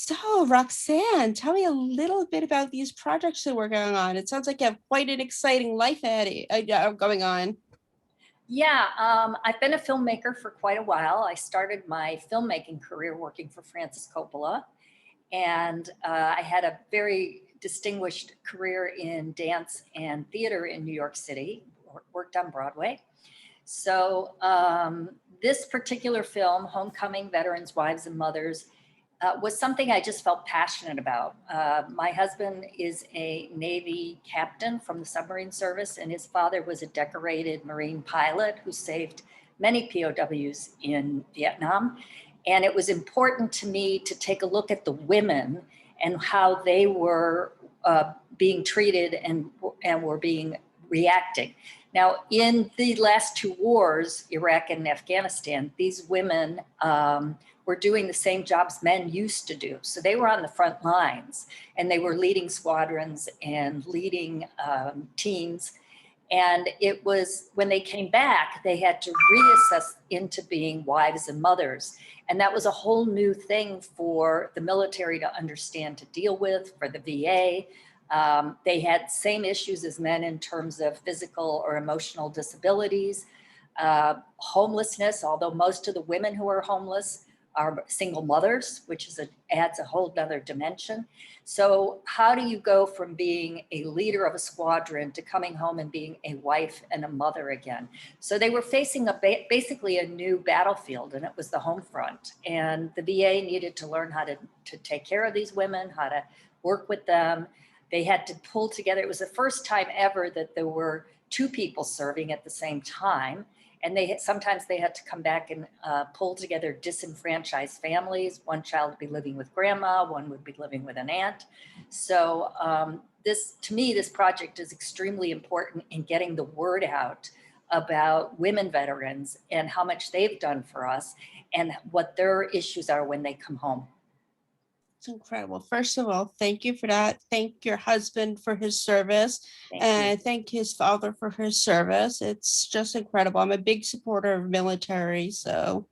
So, Roxanne, tell me a little bit about these projects that were going on. It sounds like you have quite an exciting life going on. Yeah, I've been a filmmaker for quite a while. I started my filmmaking career working for Francis Coppola, and I had a very distinguished career in dance and theater in New York City, worked on Broadway. So, this particular film, Homecoming Veterans, Wives, and Mothers, was something I just felt passionate about. My husband is a Navy captain from the submarine service, and his father was a decorated Marine pilot who saved many POWs in Vietnam. And it was important to me to take a look at the women and how they were being treated and were being reacting. Now, in the last two wars, Iraq and Afghanistan, these women were doing the same jobs men used to do. So they were on the front lines and they were leading squadrons and leading teams. And it was when they came back, they had to reassess into being wives and mothers. And that was a whole new thing for the military to understand, to deal with, for the VA. They had same issues as men in terms of physical or emotional disabilities, homelessness, although most of the women who are homeless are single mothers, which adds a whole other dimension. So how do you go from being a leader of a squadron to coming home and being a wife and a mother again? So they were facing basically a new battlefield, and it was the home front. And the VA needed to learn how to take care of these women, how to work with them. They had to pull together. It was the first time ever that there were two people serving at the same time. And sometimes they had to come back and pull together disenfranchised families. One child would be living with grandma, one would be living with an aunt. So to me, this project is extremely important in getting the word out about women veterans and how much they've done for us and what their issues are when they come home. It's incredible. First of all, thank you for that. Thank your husband for his service, and thank his father for his service. It's just incredible. I'm a big supporter of military, so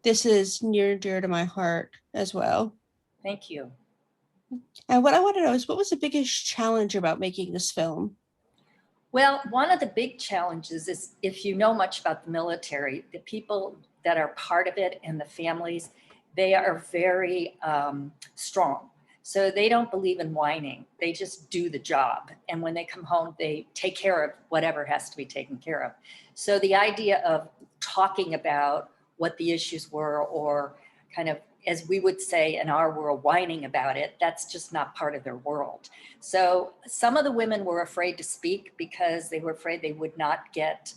this is near and dear to my heart as well. Thank you. And what I want to know is, what was the biggest challenge about making this film? Well, one of the big challenges is, if you know much about the military, the people that are part of it and the families, they are very strong. So they don't believe in whining. They just do the job. And when they come home, they take care of whatever has to be taken care of. So the idea of talking about what the issues were, or kind of, as we would say in our world, whining about it, that's just not part of their world. So some of the women were afraid to speak because they were afraid they would not get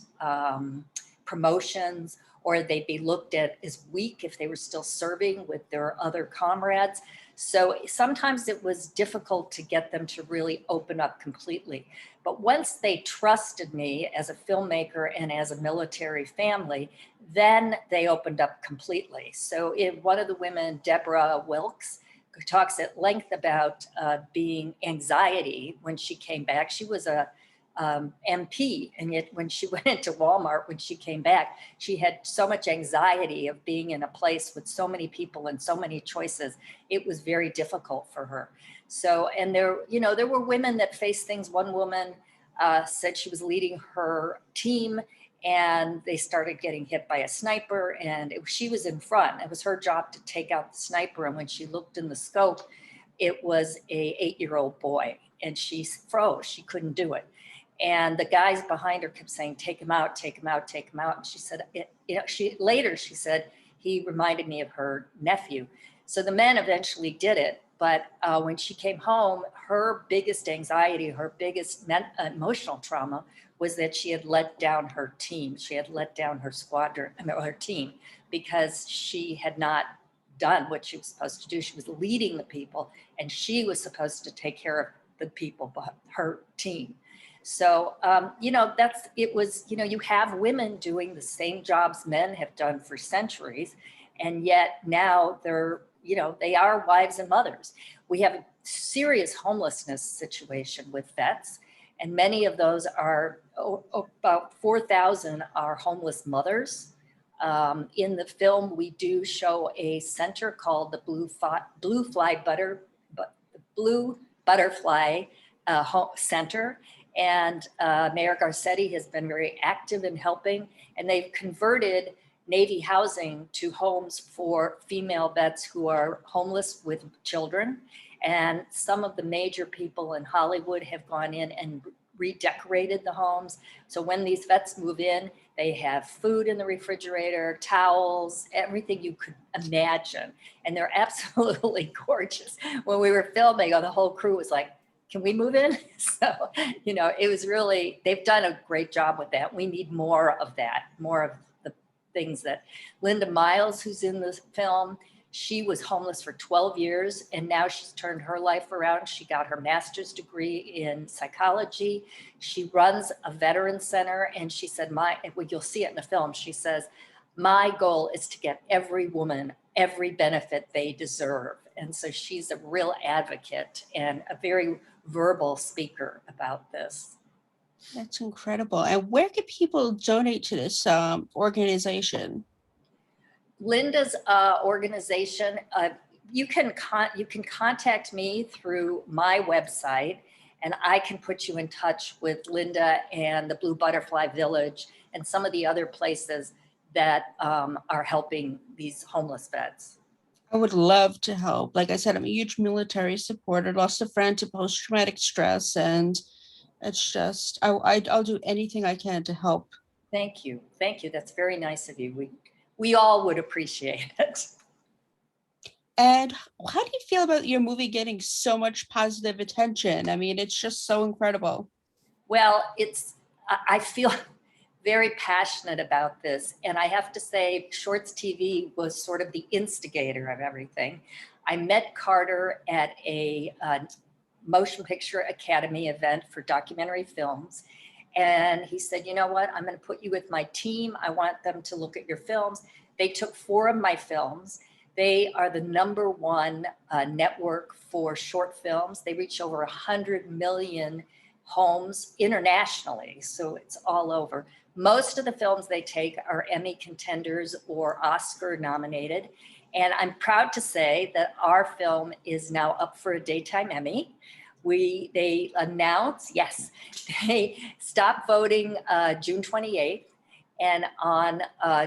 promotions, or they'd be looked at as weak if they were still serving with their other comrades. So sometimes it was difficult to get them to really open up completely. But once they trusted me as a filmmaker and as a military family, then they opened up completely. So one of the women, Deborah Wilkes, who talks at length about being anxiety when she came back. She was a MP, and yet when she went into Walmart, when she came back, she had so much anxiety of being in a place with so many people and so many choices. It was very difficult for her. So, and there were women that faced things. One woman said she was leading her team and they started getting hit by a sniper, and she was in front. It was her job to take out the sniper. And when she looked in the scope, it was a 8-year-old boy, and she froze. She couldn't do it. And the guys behind her kept saying, take him out, take him out, take him out. And she said, she said, he reminded me of her nephew. So the men eventually did it. But when she came home, her biggest anxiety, her biggest emotional trauma was that she had let down her team. She had let down her squadron, her team, because she had not done what she was supposed to do. She was leading the people, and she was supposed to take care of the people, her team. So, you have women doing the same jobs men have done for centuries, and yet now they are wives and mothers. We have a serious homelessness situation with vets, and many of those are, about 4,000 are homeless mothers. In the film, we do show a center called the Blue Butterfly Center. And Mayor Garcetti has been very active in helping, and they've converted Navy housing to homes for female vets who are homeless with children. And some of the major people in Hollywood have gone in and redecorated the homes. So when these vets move in, they have food in the refrigerator, towels, everything you could imagine. And they're absolutely gorgeous. When we were filming, the whole crew was like, can we move in? So, it was really, they've done a great job with that. We need more of that, more of the things that Linda Miles, who's in this film, she was homeless for 12 years and now she's turned her life around. She got her master's degree in psychology. She runs a veteran center, and she said, you'll see it in the film. She says, my goal is to get every woman every benefit they deserve. And so she's a real advocate and a very verbal speaker about this. That's incredible. And where can people donate to this organization? Linda's organization, you can contact me through my website, and I can put you in touch with Linda and the Blue Butterfly Village and some of the other places that are helping these homeless vets. I would love to help. Like I said, I'm a huge military supporter, lost a friend to post-traumatic stress, and it's just, I'll do anything I can to help. Thank you. Thank you. That's very nice of you. We all would appreciate it. And how do you feel about your movie getting so much positive attention? I mean, it's just so incredible. Well, I feel very passionate about this. And I have to say, Shorts TV was sort of the instigator of everything. I met Carter at a Motion Picture Academy event for documentary films. And he said, you know what, I'm going to put you with my team. I want them to look at your films. They took 4 of my films. They are the #1 network for short films. They reach over 100 million homes internationally. So it's all over. Most of the films they take are Emmy contenders or Oscar nominated. And I'm proud to say that our film is now up for a Daytime Emmy. They announce, yes, they stopped voting June 28th. And on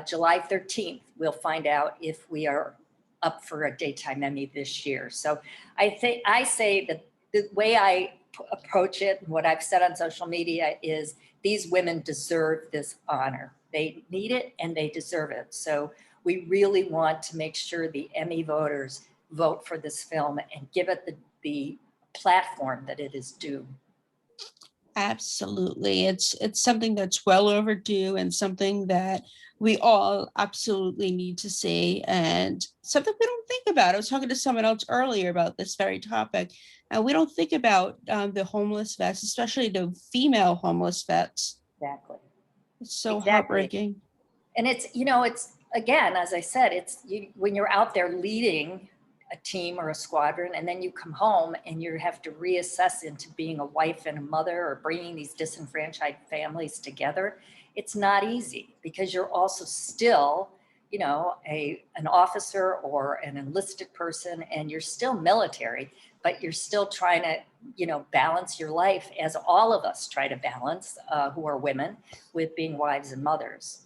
July 13th, we'll find out if we are up for a Daytime Emmy this year. So I say that the way I approach it, and what I've said on social media, is these women deserve this honor. They need it and they deserve it. So we really want to make sure the Emmy voters vote for this film and give it the platform that it is due. Absolutely. It's something that's well overdue and something that we all absolutely need to see, and something we don't think about. I was talking to someone else earlier about this very topic, and we don't think about the homeless vets, especially the female homeless vets. Exactly. It's so Exactly. heartbreaking. And it's, it's, again, as I said, when you're out there leading a team or a squadron, and then you come home and you have to reassess into being a wife and a mother or bringing these disenfranchised families together. It's not easy, because you're also still, an officer or an enlisted person, and you're still military, but you're still trying to, balance your life, as all of us try to balance, who are women, with being wives and mothers.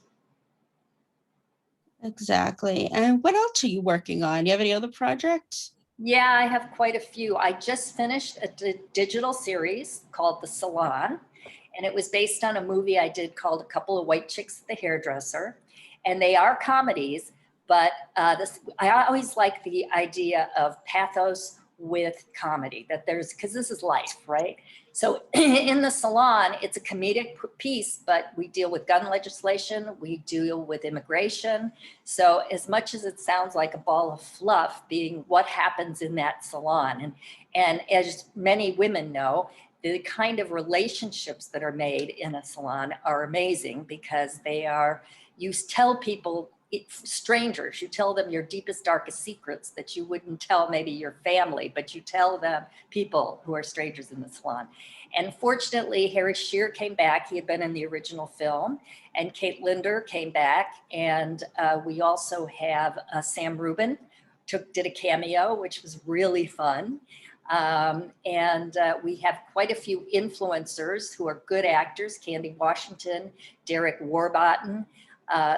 Exactly. And what else are you working on? Do you have any other projects? Yeah, I have quite a few. I just finished a digital series called The Salon, and it was based on a movie I did called A Couple of White Chicks at the Hairdresser. And they are comedies, but I always like the idea of pathos with comedy, because this is life, right? So in The Salon, it's a comedic piece, but we deal with gun legislation, we deal with immigration. So as much as it sounds like a ball of fluff, being what happens in that salon. And as many women know, the kind of relationships that are made in a salon are amazing, because you tell people strangers. You tell them your deepest, darkest secrets that you wouldn't tell maybe your family, but you tell them people who are strangers in the salon. And fortunately, Harry Shearer came back. He had been in the original film, and Kate Linder came back. And we also have Sam Rubin did a cameo, which was really fun. And we have quite a few influencers who are good actors: Candy Washington, Derek Warburton.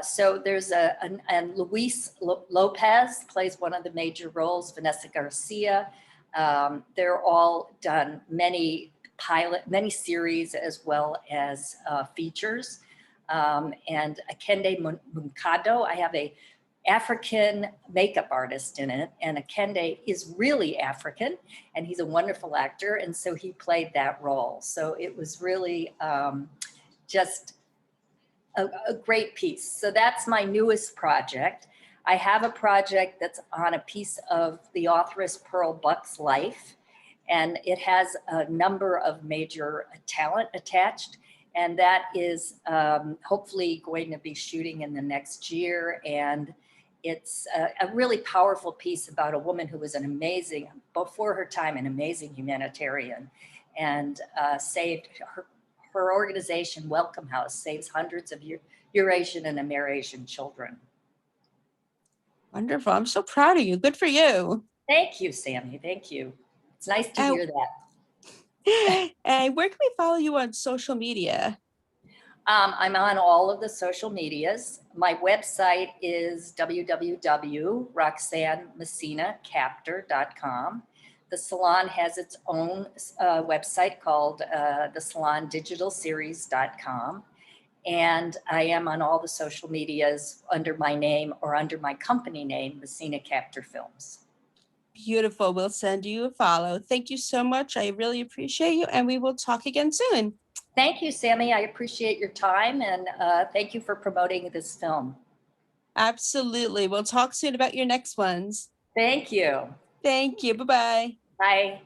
So there's and Luis Lopez plays one of the major roles, Vanessa Garcia. They're all done many series as well as features. And Akende Munkado, I have a African makeup artist in it, and Akende is really African, and he's a wonderful actor, and so he played that role. So it was really just a great piece. So that's my newest project. I have a project that's on a piece of the authoress Pearl Buck's life, and it has a number of major talent attached, and that is hopefully going to be shooting in the next year. And it's a really powerful piece about a woman who was an amazing, before her time, an amazing humanitarian, and saved her organization, Welcome House, saves hundreds of Eurasian and Amerasian children. Wonderful. I'm so proud of you. Good for you. Thank you, Sammi. Thank you. It's nice to hear that. And where can we follow you on social media? I'm on all of the social medias. My website is www.roxannemessinacaptor.com. The salon has its own website called thesalondigitalseries.com. And I am on all the social medias under my name or under my company name, Messina Captor Films. Beautiful. We'll send you a follow. Thank you so much. I really appreciate you, and we will talk again soon. Thank you, Sammi. I appreciate your time, and thank you for promoting this film. Absolutely. We'll talk soon about your next ones. Thank you. Thank you. Bye-bye. Bye.